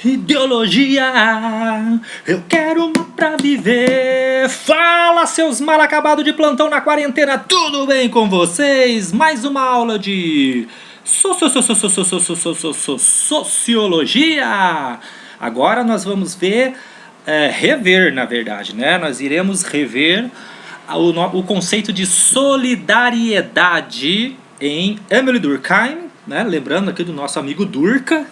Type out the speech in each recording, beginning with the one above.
Ideologia, eu quero uma pra viver. Fala, seus mal acabados de plantão na quarentena, tudo bem com vocês? Mais uma aula de sociologia. Agora nós vamos rever, na verdade, né? Nós iremos rever o conceito de solidariedade em Emile Durkheim, né? Lembrando aqui do nosso amigo Durkheim.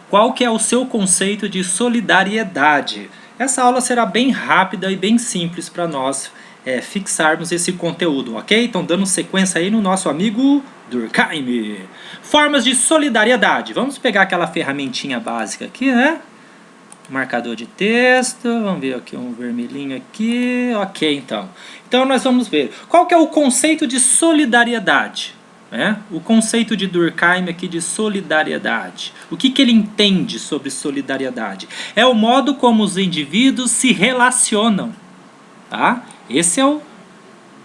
Qual que é o seu conceito de solidariedade? Essa aula será bem rápida e bem simples para nós fixarmos esse conteúdo, ok? Então, dando sequência aí no nosso amigo Durkheim. Formas de solidariedade. Vamos pegar aquela ferramentinha básica aqui, né? Marcador de texto, vamos ver aqui um vermelhinho aqui, ok, então. Então, nós vamos ver. Qual que é o conceito de solidariedade? O conceito de Durkheim aqui de solidariedade. O que ele entende sobre solidariedade? É o modo como os indivíduos se relacionam. Tá? Esse é o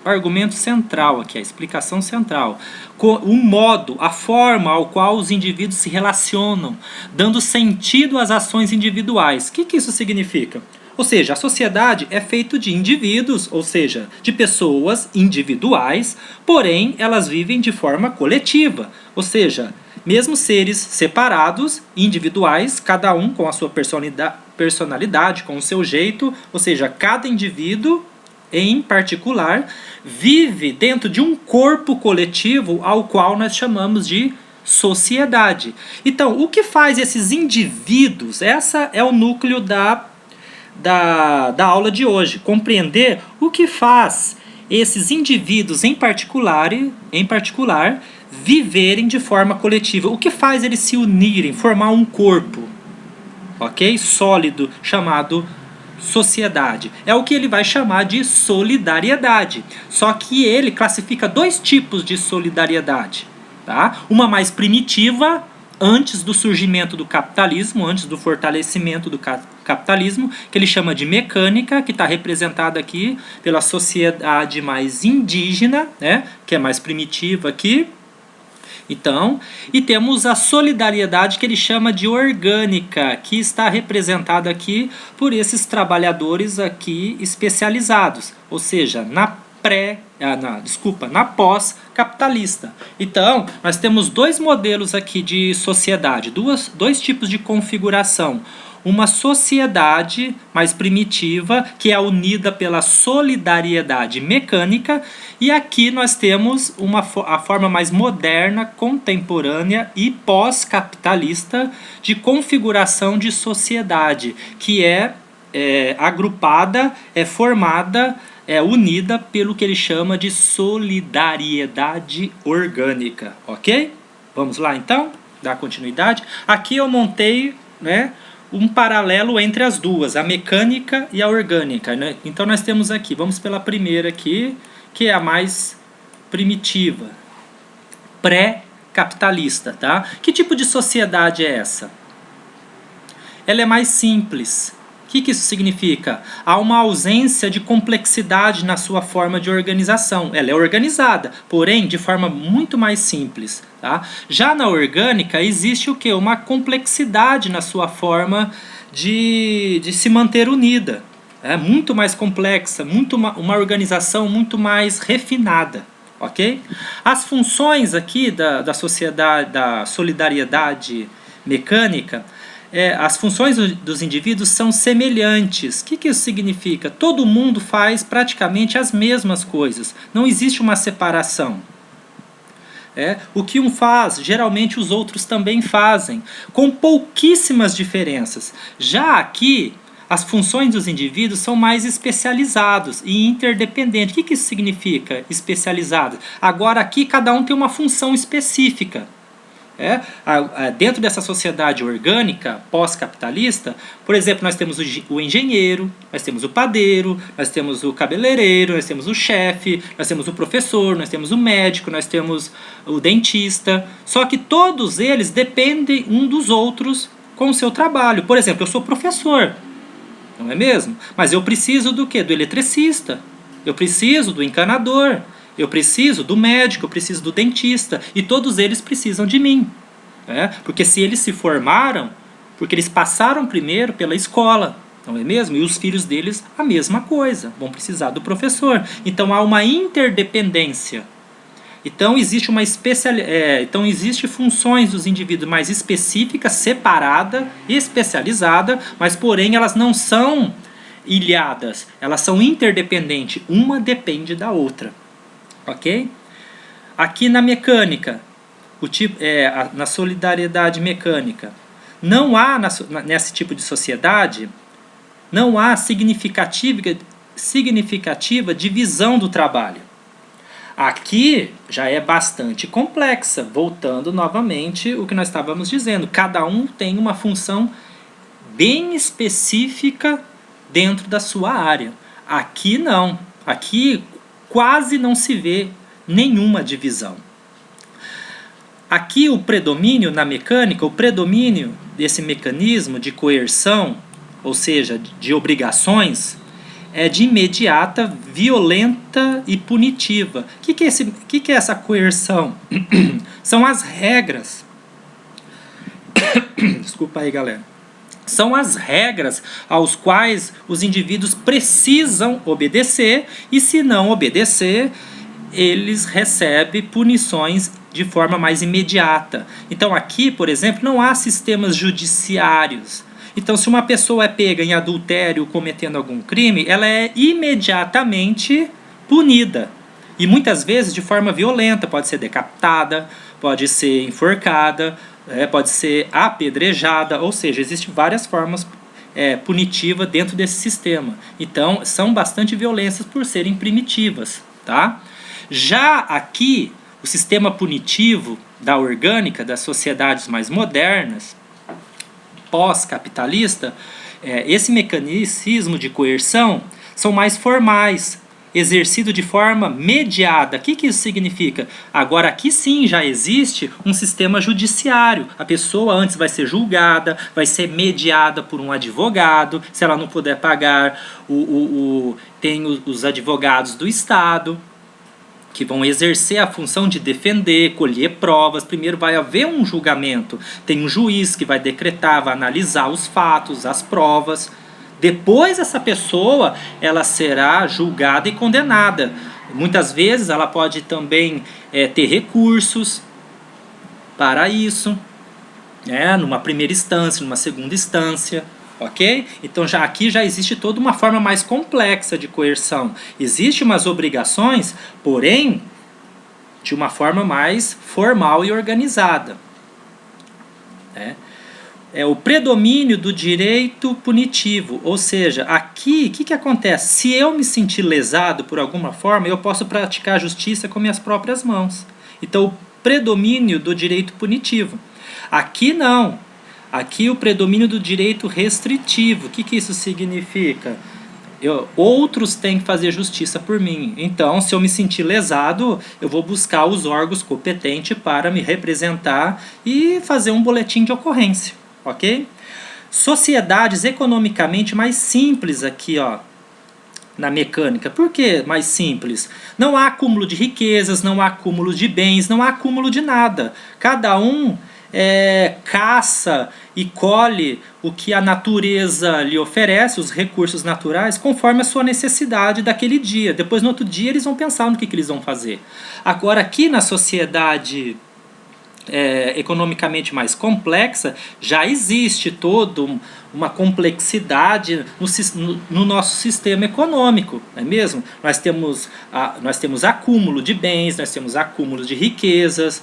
argumento central aqui, a explicação central. O modo, a forma ao qual os indivíduos se relacionam, dando sentido às ações individuais. O que isso significa? Ou seja, a sociedade é feita de indivíduos, ou seja, de pessoas individuais, porém elas vivem de forma coletiva. Ou seja, mesmo seres separados, individuais, cada um com a sua personalidade, com o seu jeito, ou seja, cada indivíduo em particular vive dentro de um corpo coletivo ao qual nós chamamos de sociedade. Então, o que faz esses indivíduos? Essa é o núcleo da aula de hoje, compreender o que faz esses indivíduos em particular viverem de forma coletiva, o que faz eles se unirem, formar um corpo, ok? Sólido, chamado sociedade. É o que ele vai chamar de solidariedade. Só que ele classifica dois tipos de solidariedade, tá? Uma mais primitiva, antes do surgimento do capitalismo, antes do fortalecimento do capitalismo, que ele chama de mecânica, que está representada aqui pela sociedade mais indígena, né, que é mais primitiva aqui. Então, e temos a solidariedade que ele chama de orgânica, que está representada aqui por esses trabalhadores aqui especializados, ou seja, na pós-capitalista. Então, nós temos dois modelos aqui de sociedade, dois tipos de configuração. Uma sociedade mais primitiva, que é unida pela solidariedade mecânica, e aqui nós temos a forma mais moderna, contemporânea e pós-capitalista de configuração de sociedade, que é agrupada, formada, unida pelo que ele chama de solidariedade orgânica, ok? Vamos lá então, dar continuidade. Aqui eu montei, né, um paralelo entre as duas, a mecânica e a orgânica, né? Então nós temos aqui, vamos pela primeira aqui, que é a mais primitiva, pré-capitalista, tá? Que tipo de sociedade é essa? Ela é mais simples. O que isso significa? Há uma ausência de complexidade na sua forma de organização. Ela é organizada, porém de forma muito mais simples. Tá? Já na orgânica existe o quê? Uma complexidade na sua forma de se manter unida. É muito mais complexa, uma organização muito mais refinada. Okay? As funções aqui da sociedade, da solidariedade mecânica, as funções dos indivíduos são semelhantes. O que isso significa? Todo mundo faz praticamente as mesmas coisas. Não existe uma separação. O que um faz, geralmente os outros também fazem, com pouquíssimas diferenças. Já aqui, as funções dos indivíduos são mais especializados e interdependentes. O que isso significa, especializados? Agora aqui cada um tem uma função específica. Dentro dessa sociedade orgânica, pós-capitalista, por exemplo, nós temos o engenheiro, nós temos o padeiro, nós temos o cabeleireiro, nós temos o chefe, nós temos o professor, nós temos o médico, nós temos o dentista. Só que todos eles dependem um dos outros com o seu trabalho. Por exemplo, eu sou professor, não é mesmo? Mas eu preciso do quê? Do eletricista, eu preciso do encanador, eu preciso do médico, eu preciso do dentista, e todos eles precisam de mim. Porque se eles se formaram, porque eles passaram primeiro pela escola, não é mesmo? E os filhos deles a mesma coisa, vão precisar do professor. Então há uma interdependência. Então existe então existe funções dos indivíduos mais específicas, separada, especializada, mas porém elas não são ilhadas, elas são interdependentes, uma depende da outra, ok? Aqui na mecânica, na solidariedade mecânica, não há nesse tipo de sociedade, não há significativa divisão do trabalho. Aqui já é bastante complexa, voltando novamente o que nós estávamos dizendo. Cada um tem uma função bem específica dentro da sua área. Aqui não. Aqui quase não se vê nenhuma divisão. Aqui o predomínio na mecânica, o predomínio desse mecanismo de coerção, ou seja, de obrigações, é de imediata, violenta e punitiva. O que é essa coerção? São as regras. Desculpa aí, galera. São as regras aos quais os indivíduos precisam obedecer, e se não obedecer, eles recebem punições de forma mais imediata. Então aqui, por exemplo, não há sistemas judiciários. Então, se uma pessoa é pega em adultério cometendo algum crime, ela é imediatamente punida. E muitas vezes de forma violenta, pode ser decapitada, pode ser enforcada, pode ser apedrejada, ou seja, existem várias formas punitivas dentro desse sistema. Então, são bastante violentas por serem primitivas, tá? Já aqui, o sistema punitivo da orgânica, das sociedades mais modernas, pós-capitalista, esse mecanismo de coerção são mais formais, exercido de forma mediada. O que isso significa? Agora aqui sim já existe um sistema judiciário. A pessoa antes vai ser julgada, vai ser mediada por um advogado. Se ela não puder pagar, tem os advogados do Estado, que vão exercer a função de defender, colher provas. Primeiro vai haver um julgamento, tem um juiz que vai decretar, vai analisar os fatos, as provas. Depois essa pessoa ela será julgada e condenada. Muitas vezes ela pode também ter recursos para isso, numa primeira instância, numa segunda instância. Ok? Então aqui já existe toda uma forma mais complexa de coerção. Existem umas obrigações, porém, de uma forma mais formal e organizada. É o predomínio do direito punitivo. Ou seja, aqui, o que acontece? Se eu me sentir lesado por alguma forma, eu posso praticar a justiça com minhas próprias mãos. Então, o predomínio do direito punitivo. Aqui não. Aqui o predomínio do direito restritivo. O que isso significa? Outros têm que fazer justiça por mim. Então, se eu me sentir lesado, eu vou buscar os órgãos competentes para me representar e fazer um boletim de ocorrência. Ok? Sociedades economicamente mais simples aqui, na mecânica. Por que mais simples? Não há acúmulo de riquezas, não há acúmulo de bens, não há acúmulo de nada. Cada um caça e colhe o que a natureza lhe oferece, os recursos naturais, conforme a sua necessidade daquele dia. Depois, no outro dia, eles vão pensar no que eles vão fazer. Agora, aqui na sociedade economicamente mais complexa, já existe toda uma complexidade no nosso sistema econômico, não é mesmo? Nós temos acúmulo de bens, nós temos acúmulo de riquezas,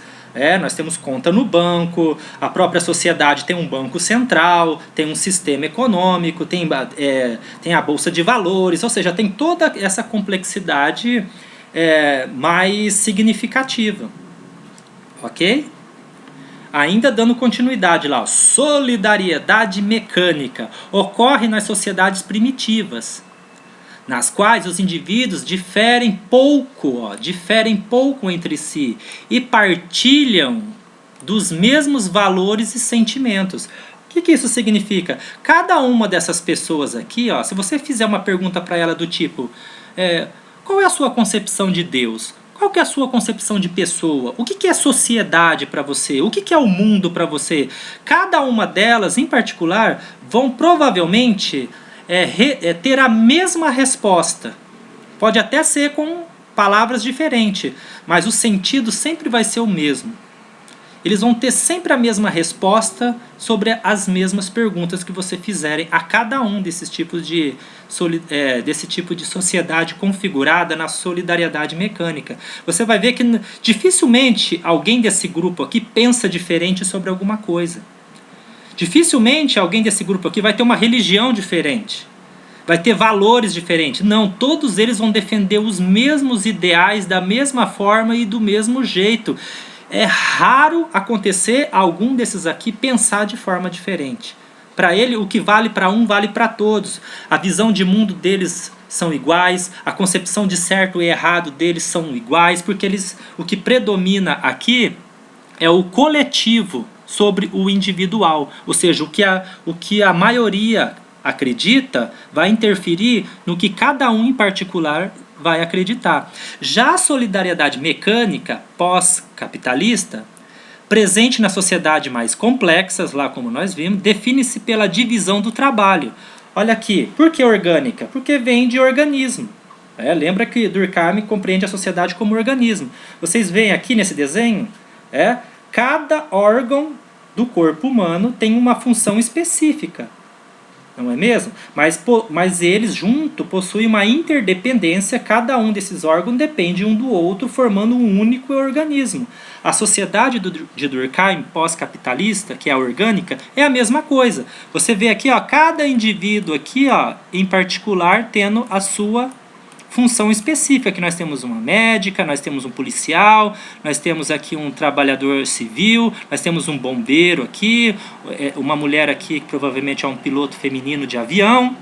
nós temos conta no banco, a própria sociedade tem um banco central, tem um sistema econômico, tem a bolsa de valores, ou seja, tem toda essa complexidade mais significativa. Ok? Ainda dando continuidade lá, solidariedade mecânica ocorre nas sociedades primitivas, nas quais os indivíduos diferem pouco entre si e partilham dos mesmos valores e sentimentos. O que isso significa? Cada uma dessas pessoas aqui, se você fizer uma pergunta para ela do tipo, qual é a sua concepção de Deus? Qual que é a sua concepção de pessoa? O que é sociedade para você? O que é o mundo para você? Cada uma delas, em particular, vão provavelmente ter a mesma resposta. Pode até ser com palavras diferentes, mas o sentido sempre vai ser o mesmo. Eles vão ter sempre a mesma resposta sobre as mesmas perguntas que você fizerem a cada um desses tipos desse tipo de sociedade configurada na solidariedade mecânica. Você vai ver que dificilmente alguém desse grupo aqui pensa diferente sobre alguma coisa. Dificilmente alguém desse grupo aqui vai ter uma religião diferente. Vai ter valores diferentes. Não, todos eles vão defender os mesmos ideais da mesma forma e do mesmo jeito. É raro acontecer algum desses aqui pensar de forma diferente. Para ele, o que vale para um, vale para todos. A visão de mundo deles são iguais, a concepção de certo e errado deles são iguais, porque o que predomina aqui é o coletivo sobre o individual. Ou seja, o que a maioria acredita vai interferir no que cada um em particular vai acreditar. Já a solidariedade mecânica pós-capitalista, presente na sociedade mais complexas, lá como nós vimos, define-se pela divisão do trabalho. Olha aqui, por que orgânica? Porque vem de organismo. Lembra que Durkheim compreende a sociedade como organismo. Vocês veem aqui nesse desenho, cada órgão do corpo humano tem uma função específica. Não é mesmo? Mas eles junto possuem uma interdependência, cada um desses órgãos depende um do outro, formando um único organismo. A sociedade de Durkheim pós-capitalista, que é a orgânica, é a mesma coisa. Você vê aqui, cada indivíduo aqui, em particular, tendo a sua função específica. Aqui nós temos uma médica, nós temos um policial, nós temos aqui um trabalhador civil, nós temos um bombeiro aqui, uma mulher aqui que provavelmente é um piloto feminino de avião.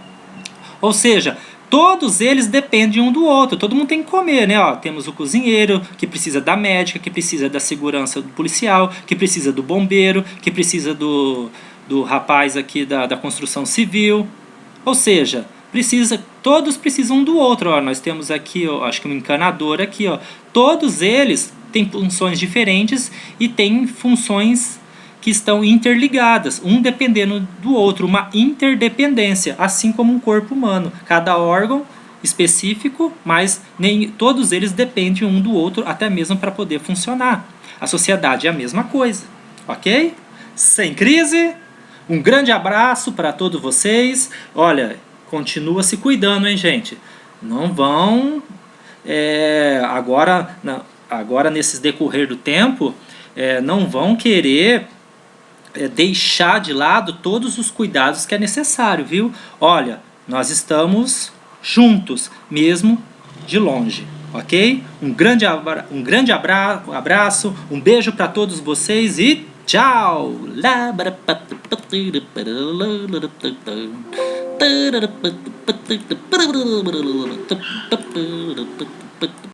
Ou seja, todos eles dependem um do outro, todo mundo tem que comer, né? Temos o cozinheiro, que precisa da médica, que precisa da segurança do policial, que precisa do bombeiro, que precisa do rapaz aqui da construção civil. Ou seja, todos precisam um do outro. Nós temos aqui, acho que um encanador aqui. Todos eles têm funções diferentes e têm funções que estão interligadas, um dependendo do outro, uma interdependência, assim como um corpo humano. Cada órgão específico, mas todos eles dependem um do outro, até mesmo para poder funcionar. A sociedade é a mesma coisa, ok? Sem crise, um grande abraço para todos vocês. Olha, continua se cuidando, hein, gente? Não vão, agora nesses decorrer do tempo, não vão querer deixar de lado todos os cuidados que é necessário, viu? Olha, nós estamos juntos, mesmo de longe, ok? Um grande abraço, um beijo para todos vocês e tchau!